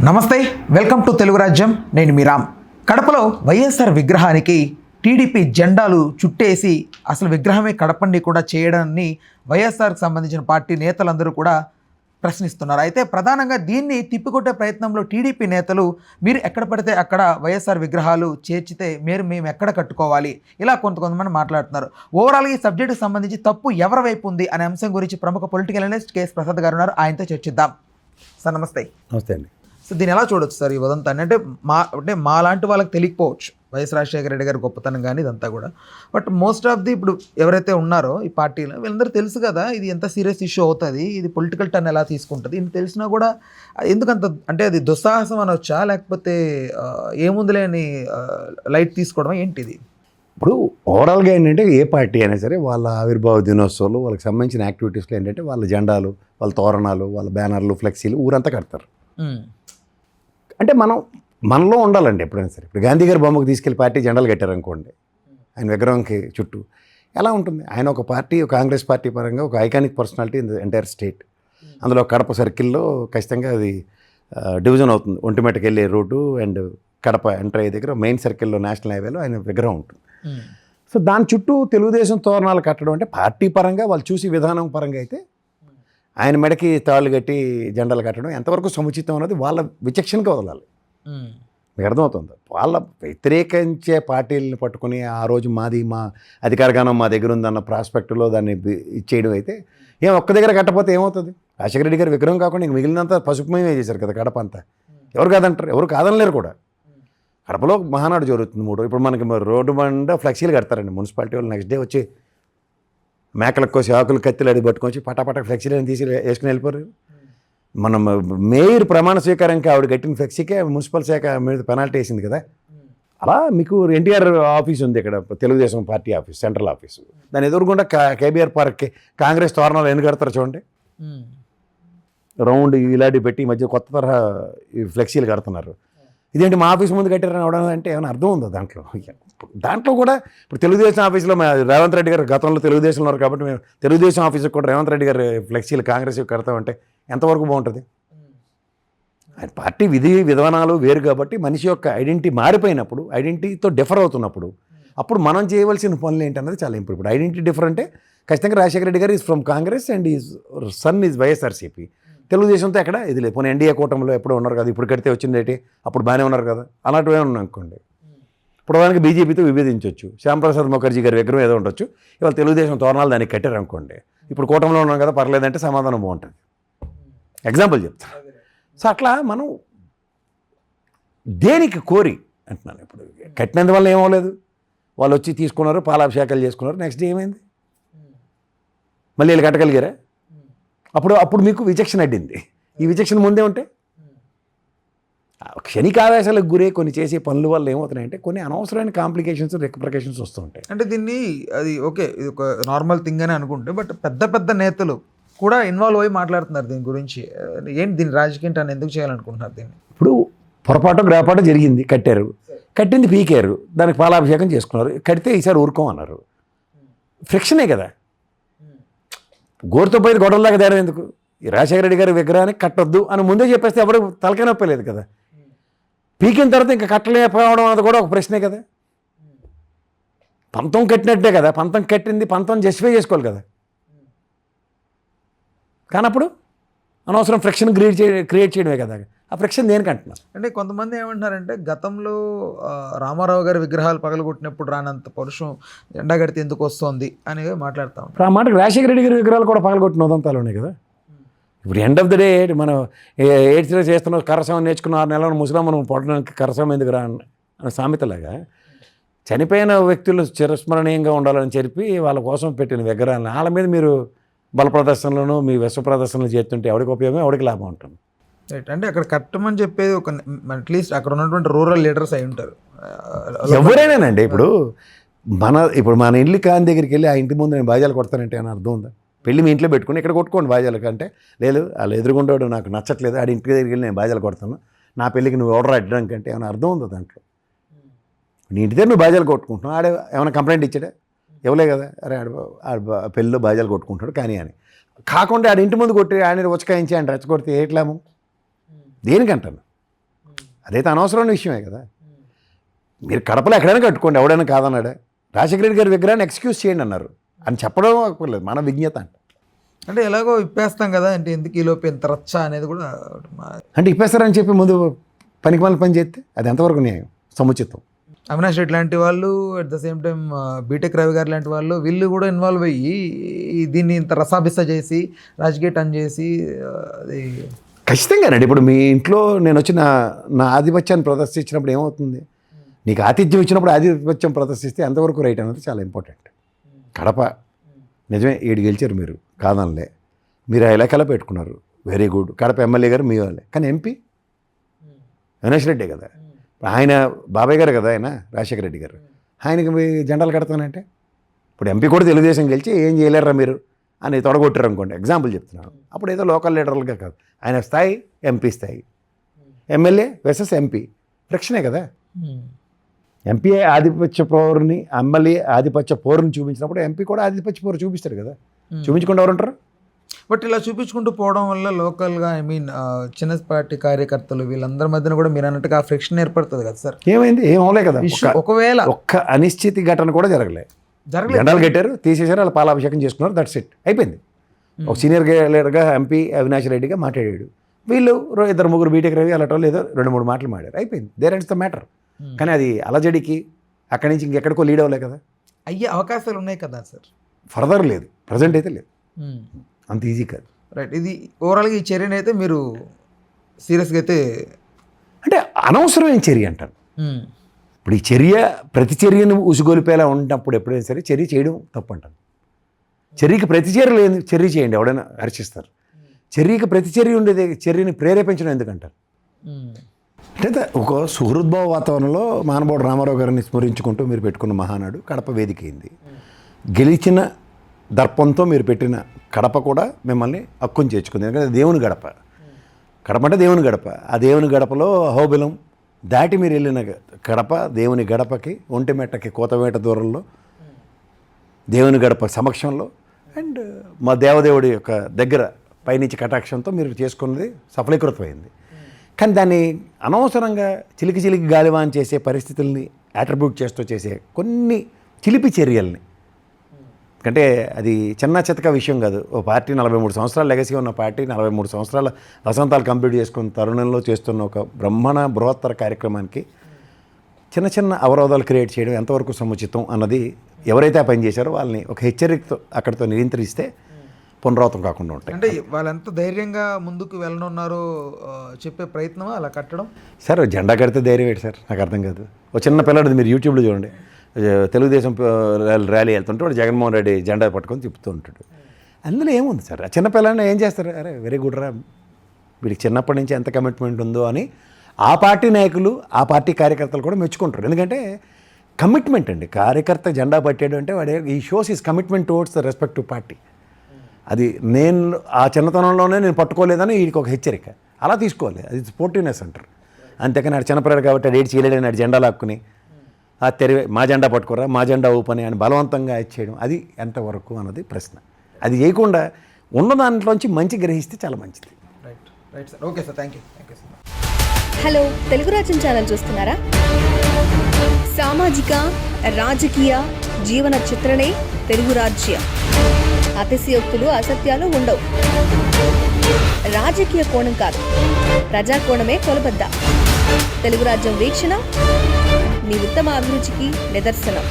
నమస్తే, welcome to Telugu రాజ్యం. నేను మీ రామ్. కడపలో వైఎస్ఆర్ విగ్రహానికి టీడీపీ జెండాలు చుట్టేసి అసలు విగ్రహమే కడపండి కూడా చేయడాన్ని వైఎస్ఆర్కి సంబంధించిన పార్టీ నేతలందరూ కూడా ప్రశ్నిస్తున్నారు. అయితే ప్రధానంగా దీన్ని తిప్పికొట్టే ప్రయత్నంలో టీడీపీ నేతలు మీరు ఎక్కడ పడితే అక్కడ వైఎస్ఆర్ విగ్రహాలు చేర్చితే మేము ఎక్కడ కట్టుకోవాలి ఇలా కొంతమంది మాట్లాడుతున్నారు. ఓవరాల్గా ఈ సబ్జెక్టుకి సంబంధించి తప్పు ఎవరి వైపు ఉంది అనే అంశం గురించి ప్రముఖ పొలిటికల్ అనలిస్ట్ కేఎస్ ప్రసాద్ గారు ఉన్నారు. ఆయనతో చర్చిద్దాం. సార్ నమస్తే. నమస్తే అండి. సో దీన్ని ఎలా చూడొచ్చు సార్ ఈ ఉదంతాన్ని? అంటే మా లాంటి వాళ్ళకి తెలియకపోవచ్చు వైఎస్ రాజశేఖర రెడ్డి గారి గొప్పతనం కానీ ఇదంతా కూడా. బట్ మోస్ట్ ఆఫ్ ది ఇప్పుడు ఎవరైతే ఉన్నారో ఈ పార్టీలో వీళ్ళందరూ తెలుసు కదా ఇది ఎంత సీరియస్ ఇష్యూ అవుతుంది, ఇది పొలిటికల్ టర్న్ ఎలా తీసుకుంటుంది, ఇది తెలిసినా కూడా ఎందుకంత అంటే అది దుస్సాహసం అనొచ్చా లేకపోతే ఏముందిలే అని లైట్ తీసుకోవడం ఏంటిది? ఇప్పుడు ఓవరాల్గా ఏంటంటే ఏ పార్టీ అయినా సరే వాళ్ళ ఆవిర్భావ దినోత్సవాలు వాళ్ళకి సంబంధించిన యాక్టివిటీస్లో ఏంటంటే వాళ్ళ జెండాలు, వాళ్ళ తోరణాలు, వాళ్ళ బ్యానర్లు, ఫ్లెక్సీలు ఊరంతా కడతారు. అంటే మనలో ఉండాలండి ఎప్పుడైనా సరే. ఇప్పుడు గాంధీ గారి బొమ్మకు తీసుకెళ్లి పార్టీ జెండాలు కట్టారనుకోండి, ఆయన విగ్రహంకి చుట్టూ ఎలా ఉంటుంది? ఆయన ఒక పార్టీ, ఒక కాంగ్రెస్ పార్టీ పరంగా ఒక iconic personality in the entire state. అందులో కడప సర్కిల్లో ఖచ్చితంగా అది డివిజన్ అవుతుంది. ఒంటిమిట్టకి వెళ్ళే రోడ్డు అండ్ కడప ఎంటర్ అయ్యే దగ్గర మెయిన్ సర్కిల్లో నేషనల్ హైవేలో ఆయన విగ్రహం ఉంటుంది. సో దాని చుట్టూ తెలుగుదేశం తోరణాలు కట్టడం అంటే పార్టీ పరంగా వాళ్ళు చూసి విధానం పరంగా అయితే ఆయన మెడకి తాళ్ళు కట్టి జెండాలు కట్టడం ఎంతవరకు సముచితం అన్నది వాళ్ళ విచక్షణకి వదలాలి. మీకు అర్థమవుతుంది. వాళ్ళ వ్యతిరేకించే పార్టీలను పట్టుకుని ఆ రోజు మా అధికారగానం మా దగ్గర ఉందన్న ప్రాస్పెక్టులో దాన్ని ఇచ్చేయడం అయితే ఒక్క దగ్గర కట్టకపోతే ఏమవుతుంది? రాజశేఖర రెడ్డి గారి విగ్రహం కాకుండా ఇంక మిగిలినంతా పసుపుమయమే చేశారు కదా కడప అంతా. ఎవరు కాదంటారు? ఎవరు కాదనలేరు కూడా. కడపలో మహానాడు జరుగుతుంది 3. ఇప్పుడు మనకి రోడ్డు బండ ఫ్లెక్సీలు కడతారండి మున్సిపాలిటీ వాళ్ళు. నెక్స్ట్ డే వచ్చి మేకలకు కోసి ఆకులు కత్తిలు అది పట్టుకొచ్చి పటాపట ఫ్లెక్సీలను తీసి వేసుకుని వెళ్ళిపోరు. మనం మేయర్ ప్రమాణ స్వీకారంకి ఆవిడ కట్టిన ఫ్లెక్సీకే మున్సిపల్ శాఖ మీద పెనాల్టీ వేసింది కదా. అలా మీకు ఎన్టీఆర్ ఆఫీస్ ఉంది ఇక్కడ, Telugu Desam party office, central office. దాని ఎదురుగుండా కేబీఆర్ పార్క్కి కాంగ్రెస్ తోరణాలు ఎన్ని కడతారు చూడండి. రౌండ్ ఇలాంటివి పెట్టి ఈ మధ్య కొత్త తరహా ఈ ఫ్లెక్సీలు కడుతున్నారు. ఇదేంటి మా ఆఫీస్ ముందు కట్టారని అవడం అంటే ఏమైనా అర్థం ఉందో దాంట్లో కూడా? ఇప్పుడు తెలుగుదేశం ఆఫీస్లో రేవంత్ రెడ్డి గారు గతంలో తెలుగుదేశంలో ఉన్నారు కాబట్టి మేము తెలుగుదేశం ఆఫీస్కి కూడా రేవంత్ రెడ్డి గారు ఫ్లెక్సీలు కాంగ్రెస్ కడతామంటే ఎంతవరకు బాగుంటుంది? ఆయన పార్టీ విధానాలు వేరు కాబట్టి మనిషి యొక్క ఐడెంటిటీ మారిపోయినప్పుడు, ఐడెంటిటీతో డిఫర్ అవుతున్నప్పుడు అప్పుడు మనం చేయవలసిన పనులు ఏంటన్నది చాలా ఇంపార్టెంట్. ఇప్పుడు ఐడెంటిటీ డిఫర్ అంటే ఖచ్చితంగా రాజశేఖర రెడ్డి గారు is from Congress and is son is YSRCP. తెలుగుదేశంతో ఎక్కడ ఇది లేదు. పోనీ ఎన్డీఏ కూటమిలో ఎప్పుడో ఉన్నారు కదా, ఇప్పుడు కడితే వచ్చింది ఏంటి, అప్పుడు బాగానే ఉన్నారు కదా, అలాంటివే ఉన్నాయి అనుకోండి. ఇప్పుడు దానికి బీజేపీతో విభేదించవచ్చు. శ్యాంప్రసాద్ ముఖర్జీ గారి విగ్రహం ఏదో ఉండొచ్చు, ఇవాళ తెలుగుదేశం తోరణాలు దానికి కట్టారు అనుకోండి. ఇప్పుడు కూటమిలో ఉన్నాం కదా పర్లేదంటే సమాధానం బాగుంటుంది. ఎగ్జాంపుల్ చెప్తాను. సో అట్లా మనం దేనికి కోరి అంటున్నాను. ఇప్పుడు కట్టినందువల్ల ఏమవలేదు, వాళ్ళు వచ్చి తీసుకున్నారు, పాలాభిషేకాలు చేసుకున్నారు, నెక్స్ట్ డే ఏమైంది? మళ్ళీ వీళ్ళు కట్టగలిగారా? అప్పుడు మీకు విచక్షణ అడ్డింది. ఈ విచక్షణ ముందే ఉంటే క్షణికావేశాలకు గురే కొన్ని చేసే పనుల వల్ల ఏమవుతున్నాయంటే కొన్ని అనవసరమైన కాంప్లికేషన్స్, రిప్రికేషన్స్ వస్తూ ఉంటాయి. అంటే దీన్ని అది ఓకే, ఇది ఒక నార్మల్ థింగ్ అని అనుకుంటే, బట్ పెద్ద నేతలు కూడా ఇన్వాల్వ్ అయ్యి మాట్లాడుతున్నారు దీని గురించి. ఏంటి దీన్ని రాజకీయం అని ఎందుకు చేయాలనుకుంటున్నారు దీన్ని? ఇప్పుడు పొరపాటు గ్రాపాటు జరిగింది, కట్టారు, కట్టింది పీకారు, దానికి పాలాభిషేకం చేసుకున్నారు, కడితే ఈసారి ఊరుకోమన్నారు. ఫ్రిక్షనే కదా. గోరుతో పోయి గొడవలాగా తేడా ఎందుకు? ఈ రాజశేఖర రెడ్డి గారి విగ్రహానికి కట్టొద్దు అని ముందే చెప్పేస్తే ఎవరు తలకాయ నొప్పి లేదు కదా. పీకిన తర్వాత ఇంకా కట్టలేకపోవడం అన్నది కూడా ఒక ప్రశ్నే కదా. పంతం కట్టినట్టే కదా, పంతం కట్టింది పంతం జస్టిఫై చేసుకోవాలి కదా. కానప్పుడు అనవసరం ఫ్రిక్షన్ క్రియేట్ చేయడమే కదా. ఆ ఫ్రిక్షన్ దేనికంటున్నారు అంటే కొంతమంది ఏమంటున్నారంటే గతంలో రామారావు గారి విగ్రహాలు పగలగొట్టినప్పుడు రానంత పరుషం జెండా కడితే ఎందుకు వస్తుంది అని మాట్లాడతాం. ఇప్పుడు ఆ మాటకు రాజశేఖర రెడ్డి గారి విగ్రహాలు కూడా పగలగొట్టిన ఉదంతాలు ఉన్నాయి కదా. ఇప్పుడు ఎండ్ ఆఫ్ ద డే మనం 8th చేస్తున్నాం, కరసం నేర్చుకున్న 6 నెలలు ముసలాం మనం పొట్టడానికి కరసం ఎందుకు రా అనే సామెతలాగా చనిపోయిన వ్యక్తులు చిరస్మరణీయంగా ఉండాలని చెప్పి వాళ్ళ కోసం పెట్టిన విగ్రహాలను వాళ్ళ మీద మీరు బల ప్రదర్శనలను మీ విశ్వ ప్రదర్శనలు చేస్తుంటే ఎవరికి ఉపయోగం, ఎవరికి లాభం ఉంటుంది? రైట్. అంటే అక్కడ కట్టమని చెప్పేది ఒక అట్లీస్ట్ అక్కడ ఉన్నటువంటి రూరల్ లీడర్స్ అయి ఉంటారు ఎవరైనానండి. ఇప్పుడు మన ఇల్లు కాని దగ్గరికి వెళ్ళి ఆ ఇంటి ముందు నేను బాజాలు కొడతానంటే అని అర్థం ఉందా? పెళ్ళి మీ ఇంట్లో పెట్టుకుని ఇక్కడ కొట్టుకోండి బాజాలు కంటే, లేదు వాళ్ళు ఎదురుగుంటాడు నాకు నచ్చట్లేదు ఆడి ఇంటి దగ్గరికి వెళ్ళి నేను బాజాలు కొడతాను, నా పెళ్ళికి నువ్వు ఆర్డర్ అడ్డానికి అంటే ఏమైనా అర్థం ఉందా దాంట్లో? నీ ఇంటి దగ్గర నువ్వు బాజాలు కొట్టుకుంటున్నావు, ఆడే ఏమైనా కంప్లైంట్ ఇచ్చాడా? ఇవ్వలే కదా. అరే పెళ్ళిలో బాజాలు కొట్టుకుంటాడు కానీ అని కాకుండా ఆడి ఇంటి ముందు కొట్టి ఆయన ఉచకాయించి ఆయన రెచ్చగొడితే ఏట్లాము? దేనికంటాను? అదైతే అనవసరమైన విషయమే కదా. మీరు కడపలో ఎక్కడైనా కట్టుకోండి, ఎవడైనా కాదన్నాడా? రాజశేఖర రెడ్డి గారి విగ్రహాన్ని ఎక్స్క్యూజ్ చేయండి అన్నారు అని చెప్పడం అక్కర్లేదు, మన విజ్ఞత అంటే ఎలాగో ఇప్పేస్తాం కదా, అంటే ఎందుకు ఈ లోపు ఎంత రచ్చ అనేది కూడా అంటే ఇప్పేస్తారని చెప్పి ముందు పనికి మళ్ళీ పని చేస్తే అది ఎంతవరకు న్యాయం, సముచితం? అవినాష్ రెడ్డి లాంటి వాళ్ళు, at the same time BTech Ravi గారు లాంటి వాళ్ళు, వీళ్ళు కూడా ఇన్వాల్వ్ అయ్యి దీన్ని ఇంత రసాబిస చేసి రాజకీయ టర్న్ చేసి అది ఖచ్చితంగానండి. ఇప్పుడు మీ ఇంట్లో నేను వచ్చి నా ఆధిపత్యాన్ని ప్రదర్శించినప్పుడు ఏమవుతుంది? నీకు ఆతిథ్యం ఇచ్చినప్పుడు ఆధిపత్యం ప్రదర్శిస్తే ఎంతవరకు రైట్ అనేది చాలా ఇంపార్టెంట్. కడప నిజమే 7 గెలిచారు మీరు, కాదనలే. మీరు ఆ ఇలాకాలో పెట్టుకున్నారు, వెరీ గుడ్. కడప ఎమ్మెల్యే గారు మీ వాళ్ళే, కానీ ఎంపీ అవినాష్ రెడ్డే కదా. ఆయన బాబాయ్ గారు కదా, ఆయన రాజశేఖర రెడ్డి గారు. ఆయనకి మీ జెండాలు కడతానంటే ఇప్పుడు ఎంపీ కూడా తెలుగుదేశం గెలిచి ఏం చేయలేరా మీరు అని తొడగొట్టారు అనుకోండి, ఎగ్జాంపుల్ చెప్తున్నాను. అప్పుడు ఏదో లోకల్ లీడర్లుగా కాదు, ఆయన స్థాయి ఎంపీ స్థాయి, ఎమ్మెల్యే వెసెస్ ఎంపీ ఫ్రిక్షనే కదా. ఎంపీ ఆధిపత్య పౌరుని, ఎమ్మెల్యే ఆధిపత్య పౌరుని చూపించినప్పుడు ఎంపీ కూడా ఆధిపత్య పౌరు చూపిస్తారు కదా. చూపించుకుంటూ ఎవరు ఉంటారు? బట్ ఇలా చూపించుకుంటూ పోవడం వల్ల లోకల్గా చిన్న పార్టీ కార్యకర్తలు వీళ్ళందరి మధ్యన కూడా మీరు అన్నట్టుగా ఫ్రిక్షన్ ఏర్పడుతుంది కదా సార్. ఏమైంది? ఏం అవలే కదా. ఒకవేళ ఒక్క అనిశ్చితి ఘటన కూడా జరగలేదు. జెండాలు కట్టారు, తీసేశారు, వాళ్ళు పాలాభిషేకం చేసుకున్నారు, దట్స్ ఇట్, అయిపోయింది. ఒక సీనియర్ లీడర్గా ఎంపీ అవినాష్ రెడ్డిగా మాట్లాడాడు. వీళ్ళు 2-3 బీటెక్ రవి అలాంటి వాళ్ళు ఏదో 2-3 మాటలు మాట్లాడారు, అయిపోయింది. There ends the matter. కానీ అది అలజడికి అక్కడి నుంచి ఇంకెక్కడికో లీడ్ అవ్వలే కదా. అయ్యే అవకాశాలు ఉన్నాయి కదా సార్. ఫర్దర్ లేదు, ప్రజెంట్ అయితే లేదు, అంత ఈజీ కాదు. రైట్. ఇది ఓవరాల్గా ఈ చర్యను అయితే మీరు సీరియస్గా అయితే అంటే అనవసరమైన చర్య అంటాను. ఇప్పుడు ఈ చర్య ప్రతి చర్యను ఉసుగొలిపేలా ఉన్నప్పుడు ఎప్పుడైనా సరే చర్య చేయడం తప్పు అంటాను. చర్యకి ప్రతిచర్య లేదు, చర్య చేయండి, ఎవడైనా హర్షిస్తారు. చర్యకి ప్రతిచర్య ఉండేది, చర్యని ప్రేరేపించడం ఎందుకంటారు? అంటే ఒక సుహృద్భావ వాతావరణంలో మహానుభావుడు రామారావు గారిని స్మరించుకుంటూ మీరు పెట్టుకున్న మహానాడు కడప వేదిక అయింది. గెలిచిన దర్పంతో మీరు పెట్టిన కడప కూడా మిమ్మల్ని హక్కుని చేర్చుకుంది. ఎందుకంటే దేవుని గడప, కడప అంటే దేవుని గడప. ఆ దేవుని గడపలో అహోబిలం దాటి మీరు వెళ్ళిన గడప, దేవుని గడపకి ఒంటిమెట్టకి కోతవేట దూరంలో దేవుని గడప సమక్షంలో అండ్ మా దేవదేవుడి యొక్క దగ్గర పైనుంచి కటాక్షంతో మీరు చేసుకున్నది సఫలీకృతమైంది. కానీ దాన్ని అనవసరంగా చిలికి గాలివాన్ చేసే పరిస్థితుల్ని అట్రిబ్యూట్ చేస్తూ చేసే కొన్ని చిలిపి చర్యల్ని, అంటే అది చిన్న చితక విషయం కాదు. ఓ పార్టీ 43 సంవత్సరాల లెగసీ ఉన్న పార్టీ 43 సంవత్సరాల వసంతాలు కంప్లీట్ చేసుకున్న తరుణంలో చేస్తున్న ఒక బృహత్తర కార్యక్రమానికి చిన్న చిన్న అవరోధాలు క్రియేట్ చేయడం ఎంతవరకు సముచితం అన్నది ఎవరైతే ఆ పని చేశారో వాళ్ళని ఒక హెచ్చరికతో అక్కడితో నియంత్రిస్తే పునరావృతం కాకుండా ఉంటాయి. అంటే వాళ్ళు ఎంత ధైర్యంగా ముందుకు వెళ్ళనున్నారో చెప్పే ప్రయత్నమా అలా కట్టడం? సార్ జెండా కడితే ధైర్యం ఏంటి సార్, నాకు అర్థం కాదు. ఒక చిన్న పిల్లడు మీరు యూట్యూబ్లో చూడండి, తెలుగుదేశం ర్యాలీ వెళ్తుంటే వాడు జగన్మోహన్ రెడ్డి జెండా పట్టుకొని తిప్పుతూ ఉంటాడు. అందులో ఏముంది సార్? ఆ చిన్న పిల్లని ఏం చేస్తారు? అరే వెరీ గుడ్ రా, వీడికి చిన్నప్పటి నుంచి ఎంత కమిట్మెంట్ ఉందో అని ఆ పార్టీ నాయకులు, ఆ పార్టీ కార్యకర్తలు కూడా మెచ్చుకుంటారు. ఎందుకంటే కమిట్మెంట్ అండి. కార్యకర్త జెండా పట్టాడు అంటే వాడు ఈ shows is commitment towards the respective party. అది నేను ఆ చిన్నతనంలోనే నేను పట్టుకోలేదని వీడికి ఒక హెచ్చరిక, అలా తీసుకోవాలి. అది స్పోర్టివ్నెస్ అంటారు. అంతేకాని ఆడు చిన్నపిల్లడు కాబట్టి ఆడు ఏడు చేయలేడని ఆడు జెండా లాక్కుని ఆ తెరివే మా జెండా పట్టుకోరా, మా జెండా ఊపని అని బలవంతంగా ఇచ్చేయడం అది ఎంతవరకు అన్నది ప్రశ్న. అది చేయకుండా ఉన్న దాంట్లోంచి మంచి గ్రహిస్తే చాలా మంచిది. Right right sir. Okay sir, thank you sir. Hello, Telugu రాజ్యం ఛానల్ చూస్తున్నారా? సామాజిక రాజకీయ జీవన చిత్రణే తెలుగు రాజ్యం. అతిశయోక్తులు అసత్యాలు ఉండవు. రాజకీయ కోణం కాదు, ప్రజా కోణమే కొలబద్ద. తెలుగు రాజ్యం వీక్షణ మీ ఉత్తమ అభిరుచికి నిదర్శనం.